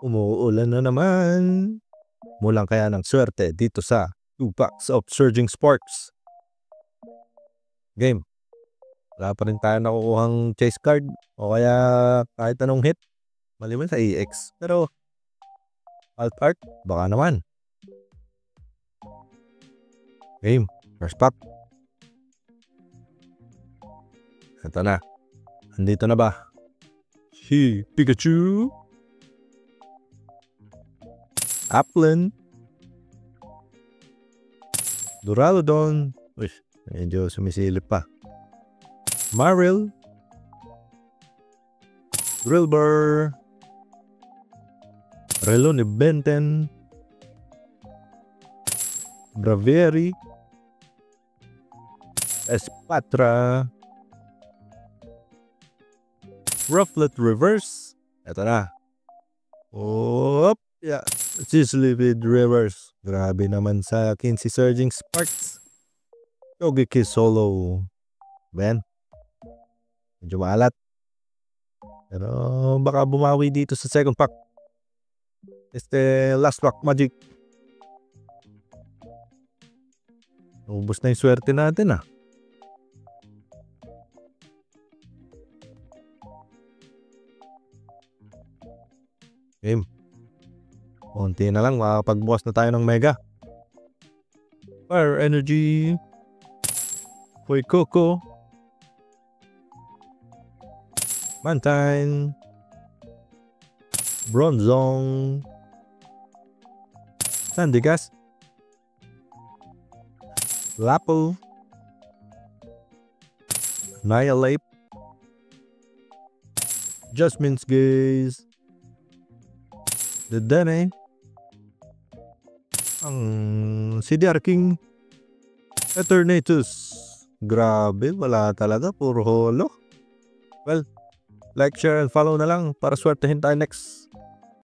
Umuulan na naman. Mulang kaya ng swerte dito sa 2 packs of Surging Sparks. Game. Wala pa rin tayo nakukuhang chase card o kaya kahit anong hit. Maliban sa EX. Pero alt art, baka naman. Game. First pack. Ito na. Andito na ba? Si Pikachu. Applin. Duraludon. Uy, medyo sumisilip pa. Marill. Drillbur. Relo ni Benten. Bravieri. Espatra. Rufflet Reverse. Ito na. Oop. Yeah. Sislipid Reverse. Grabe naman sa akin si Surging Sparks. Yogiki Solo. Ben. Medyo maalat. Pero baka bumawi dito sa second pack. Last pack magic. Ubus na yung swerte natin ah. Game. Konti na lang, makakapagbukas na tayo ng mega. Fire Energy. Hoy Coco. Mantine. Bronzong. Sandigas. Lapo. Annihilate. Jasmine's Gaze. Dedenne. Ang CDR King. Eternatus. Grabe, wala talaga. Puro holo. Well, like, share, and follow na lang para swertehin tayo next.